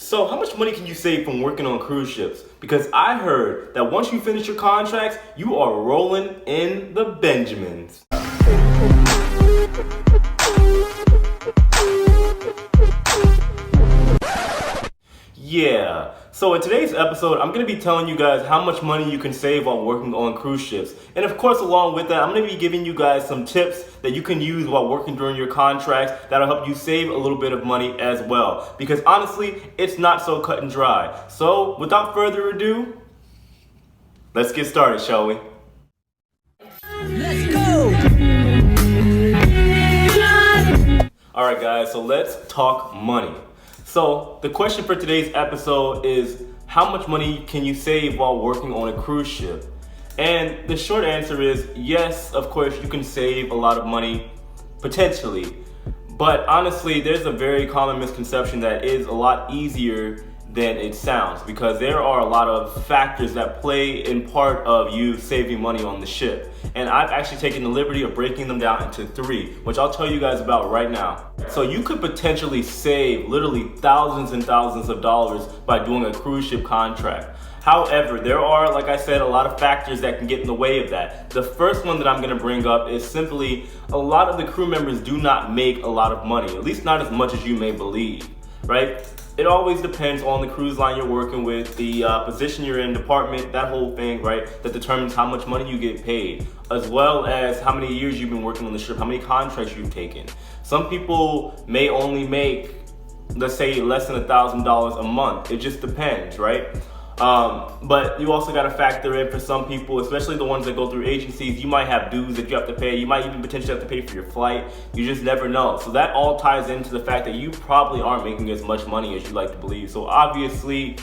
So how much money can you save from working on cruise ships? Because I heard that once you finish your contracts, you are rolling in the Benjamins. Yeah, so in today's episode, I'm going to be telling you guys how much money you can save while working on cruise ships. And of course, along with that, I'm going to be giving you guys some tips that you can use while working during your contracts that'll help you save a little bit of money as well. Because honestly, it's not so cut and dry. So without further ado, let's get started, shall we? Let's go! Alright guys, so let's talk money. So the question for today's episode is, how much money can you save while working on a cruise ship? And the short answer is yes, of course you can save a lot of money, potentially. But honestly, there's a very common misconception that is a lot easier than it sounds, because there are a lot of factors that play in part of you saving money on the ship. And I've actually taken the liberty of breaking them down into 3, which I'll tell you guys about right now. So you could potentially save literally thousands and thousands of dollars by doing a cruise ship contract. However, there are, like I said, a lot of factors that can get in the way of that. The first one that I'm going to bring up is simply a lot of the crew members do not make a lot of money, at least not as much as you may believe, right? It always depends on the cruise line you're working with, the position you're in, department, that whole thing, right? That determines how much money you get paid, as well as how many years you've been working on the ship, how many contracts you've taken. Some people may only make, let's say, less than $1,000 a month. It just depends, right? But you also got to factor in for some people, especially the ones that go through agencies, you might have dues that you have to pay. You might even potentially have to pay for your flight. You just never know. So that all ties into the fact that you probably aren't making as much money as you like to believe. So obviously,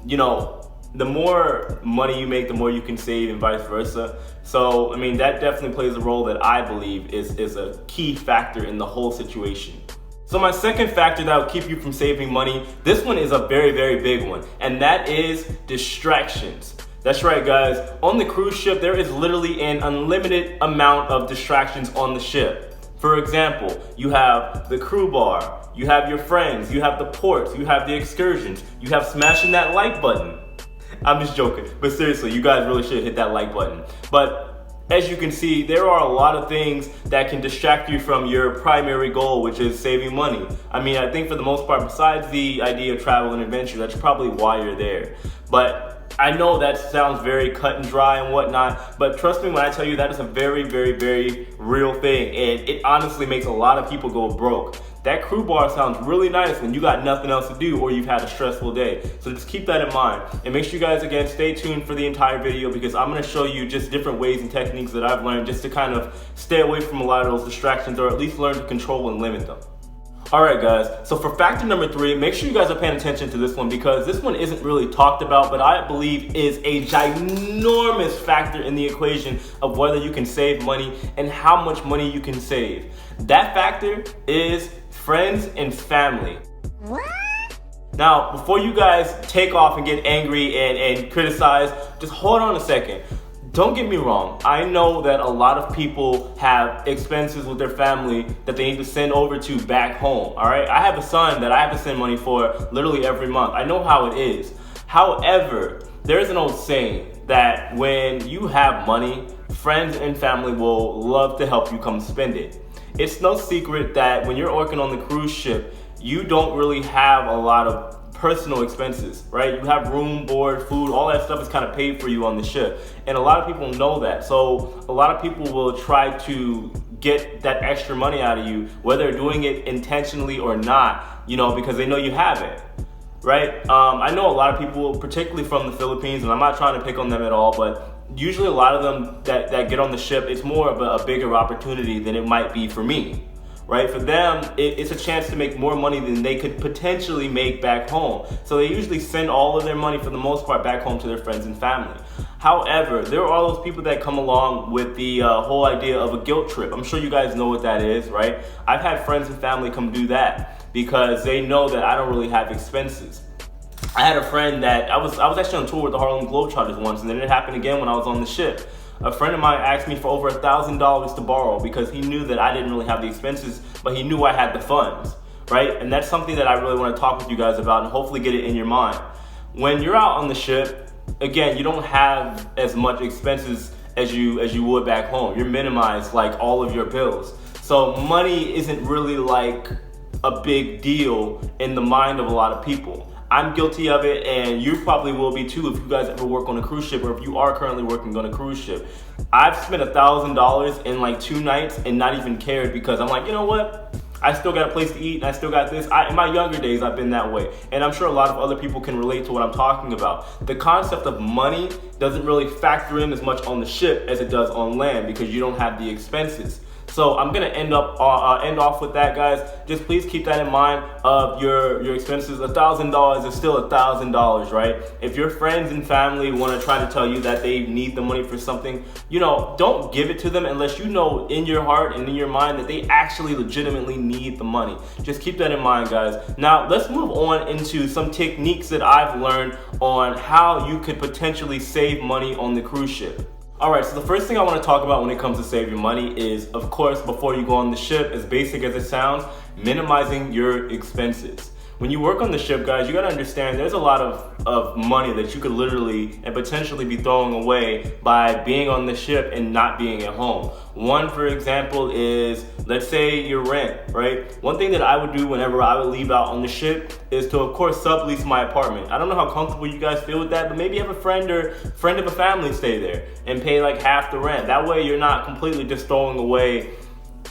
you know, the more money you make, the more you can save, and vice versa. So, I mean, that definitely plays a role that I believe is a key factor in the whole situation. So my second factor that will keep you from saving money, this one is a very, very big one, and that is distractions. That's right, guys. On the cruise ship, there is literally an unlimited amount of distractions on the ship. For example, you have the crew bar, you have your friends, you have the ports, you have the excursions, you have smashing that like button. I'm just joking, but seriously, you guys really should hit that like button. But as you can see, there are a lot of things that can distract you from your primary goal, which is saving money. I mean, I think for the most part, besides the idea of travel and adventure, that's probably why you're there. But I know that sounds very cut and dry and whatnot, but trust me when I tell you that is a very, very, very real thing. And it honestly makes a lot of people go broke. That crew bar sounds really nice when you got nothing else to do or you've had a stressful day. So just keep that in mind. And make sure you guys, again, stay tuned for the entire video, because I'm going to show you just different ways and techniques that I've learned just to kind of stay away from a lot of those distractions, or at least learn to control and limit them. Alright guys, so for factor number 3, make sure you guys are paying attention to this one, because this one isn't really talked about, but I believe is a ginormous factor in the equation of whether you can save money and how much money you can save. That factor is friends and family. What? Now, before you guys take off and get angry and criticize, just hold on a second. Don't get me wrong, I know that a lot of people have expenses with their family that they need to send over to back home, all right? I have a son that I have to send money for literally every month. I know how it is. However, there's an old saying that when you have money, friends and family will love to help you come spend it. It's no secret that when you're working on the cruise ship, you don't really have a lot of personal expenses, right? You have room, board, food, all that stuff is kind of paid for you on the ship. And a lot of people know that. So a lot of people will try to get that extra money out of you, whether they're doing it intentionally or not, you know, because they know you have it, right? I know a lot of people, particularly from the Philippines, and I'm not trying to pick on them at all, but usually a lot of them that get on the ship, it's more of a bigger opportunity than it might be for me. Right? For them, it's a chance to make more money than they could potentially make back home. So they usually send all of their money, for the most part, back home to their friends and family. However, there are all those people that come along with the whole idea of a guilt trip. I'm sure you guys know what that is, right? I've had friends and family come do that because they know that I don't really have expenses. I had a friend that I was actually on tour with the Harlem Globetrotters once, and then it happened again when I was on the ship. A friend of mine asked me for over $1,000 to borrow because he knew that I didn't really have the expenses, but he knew I had the funds, right? And that's something that I really want to talk with you guys about and hopefully get it in your mind. When you're out on the ship, again, you don't have as much expenses as you would back home. You're minimized like all of your bills. So money isn't really like a big deal in the mind of a lot of people. I'm guilty of it, and you probably will be too if you guys ever work on a cruise ship, or if you are currently working on a cruise ship. I've spent $1,000 in like 2 nights and not even cared, because I'm like, you know what? I still got a place to eat, and I still got this. In my younger days, I've been that way. And I'm sure a lot of other people can relate to what I'm talking about. The concept of money doesn't really factor in as much on the ship as it does on land, because you don't have the expenses. So I'm gonna end off with that, guys. Just please keep that in mind of your expenses. $1,000 is still $1,000, right? If your friends and family want to try to tell you that they need the money for something, don't give it to them unless you know in your heart and in your mind that they actually legitimately need the money. Just keep that in mind, guys. Now let's move on into some techniques that I've learned on how you could potentially save money on the cruise ship. Alright, so the first thing I want to talk about when it comes to saving money is, of course, before you go on the ship, as basic as it sounds, minimizing your expenses. When you work on the ship, guys, you gotta understand there's a lot of money that you could literally and potentially be throwing away by being on the ship and not being at home. One, for example, is, let's say your rent, right? One thing that I would do whenever I would leave out on the ship is to, of course, sublease my apartment. I don't know how comfortable you guys feel with that, but maybe have a friend or friend of a family stay there and pay like half the rent. That way you're not completely just throwing away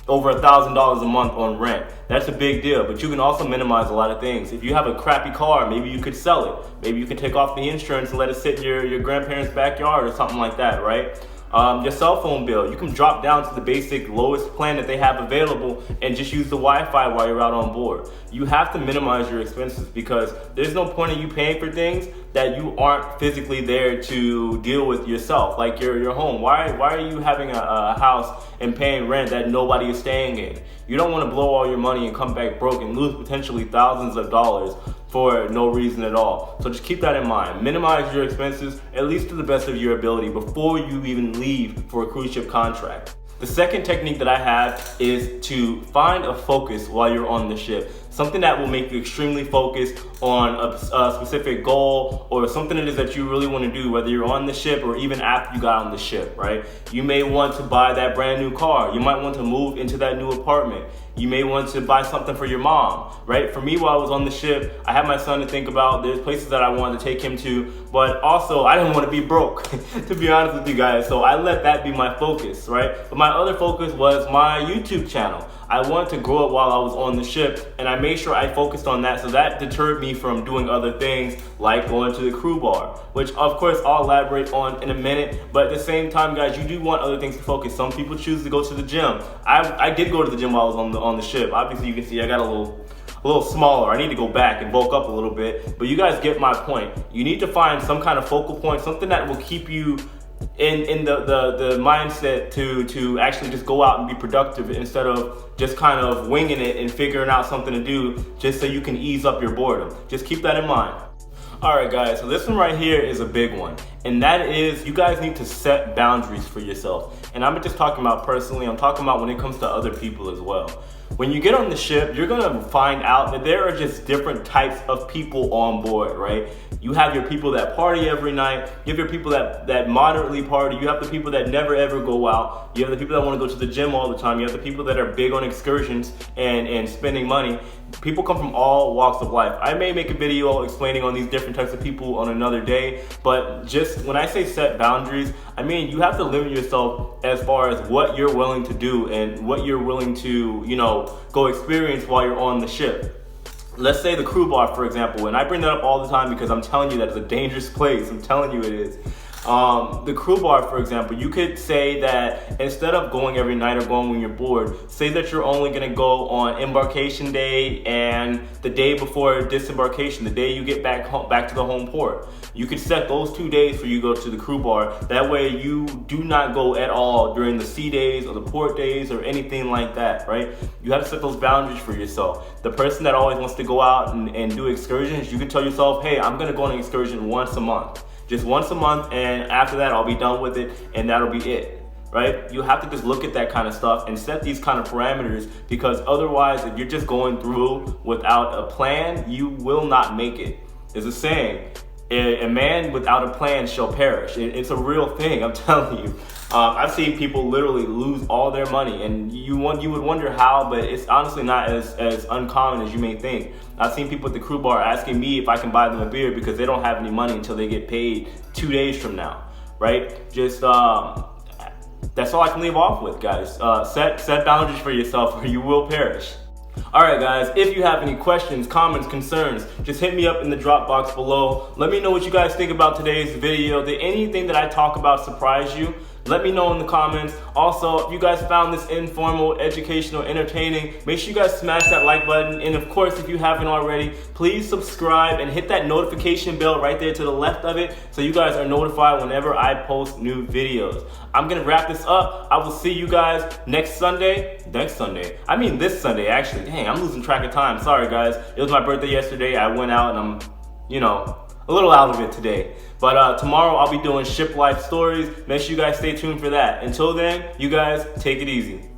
over $1,000 a month on rent. That's a big deal, but you can also minimize a lot of things. If you have a crappy car, maybe you could sell it. Maybe you can take off the insurance and let it sit in your grandparents' backyard or something like that, right? Your cell phone bill, you can drop down to the basic lowest plan that they have available and just use the Wi-Fi while you're out on board. You have to minimize your expenses, because there's no point in you paying for things that you aren't physically there to deal with yourself, like your home. Why are you having a house and paying rent that nobody is staying in? You don't want to blow all your money and come back broke and lose potentially thousands of dollars for no reason at all. So just keep that in mind. Minimize your expenses, at least to the best of your ability, before you even leave for a cruise ship contract. The second technique that I have is to find a focus while you're on the ship. Something that will make you extremely focused on a specific goal, or something it is that you really want to do, whether you're on the ship or even after you got on the ship, right? You may want to buy that brand new car. You might want to move into that new apartment. You may want to buy something for your mom, right? For me, while I was on the ship, I had my son to think about. There's places that I wanted to take him to, but also I didn't want to be broke, to be honest with you guys. So I let that be my focus, right? But my other focus was my YouTube channel. I wanted to grow it while I was on the ship, and I made sure I focused on that, so that deterred me from doing other things like going to the crew bar, which of course I'll elaborate on in a minute. But at the same time, guys, you do want other things to focus. Some people choose to go to the gym. I did go to the gym while I was on the ship. Obviously you can see I got a little smaller. I need to go back and bulk up a little bit, but you guys get my point. You need to find some kind of focal point, something that will keep you in the mindset to actually just go out and be productive, instead of just kind of winging it and figuring out something to do just so you can ease up your boredom. Just keep that in mind. Alright guys, so this one right here is a big one, and that is you guys need to set boundaries for yourself. And I'm not just talking about personally, I'm talking about when it comes to other people as well. When you get on the ship, you're gonna find out that there are just different types of people on board, right? You have your people that party every night. You have your people that moderately party. You have the people that never ever go out. You have the people that want to go to the gym all the time. You have the people that are big on excursions and spending money. People come from all walks of life. I may make a video explaining on these different types of people on another day, but just when I say set boundaries, I mean you have to limit yourself as far as what you're willing to do and what you're willing to, go experience while you're on the ship. Let's say the crew bar, for example, and I bring that up all the time because I'm telling you that it's a dangerous place. I'm telling you it is. The crew bar, for example, you could say that instead of going every night or going when you're bored, say that you're only going to go on embarkation day and the day before disembarkation, the day you get back to the home port. You could set those 2 days for you to go to the crew bar. That way you do not go at all during the sea days or the port days or anything like that, right? You have to set those boundaries for yourself. The person that always wants to go out and do excursions, you can tell yourself, hey, I'm going to go on an excursion once a month. Just once a month, and after that I'll be done with it, and that'll be it. right? You have to just look at that kind of stuff and set these kind of parameters, because otherwise, if you're just going through without a plan, you will not make it. There's a saying, a man without a plan shall perish. It's a real thing, I'm telling you. I've seen people literally lose all their money, and you would wonder how, but it's honestly not as uncommon as you may think. I've seen people at the crew bar asking me if I can buy them a beer because they don't have any money until they get paid 2 days from now, right? Just that's all I can leave off with, guys. Set boundaries for yourself or you will perish. Alright guys, if you have any questions, comments, concerns, just hit me up in the drop box below. Let me know what you guys think about today's video. Did anything that I talk about surprise you? Let me know in the comments. Also, if you guys found this informal, educational, entertaining, make sure you guys smash that like button. And of course, if you haven't already, please subscribe and hit that notification bell right there to the left of it so you guys are notified whenever I post new videos. I'm gonna wrap this up. I will see you guys next Sunday. I mean this Sunday, actually. Dang, I'm losing track of time. Sorry guys. It was my birthday yesterday. I went out and I'm, a little out of it today. But tomorrow I'll be doing Shiplife stories. Make sure you guys stay tuned for that. Until then, you guys take it easy.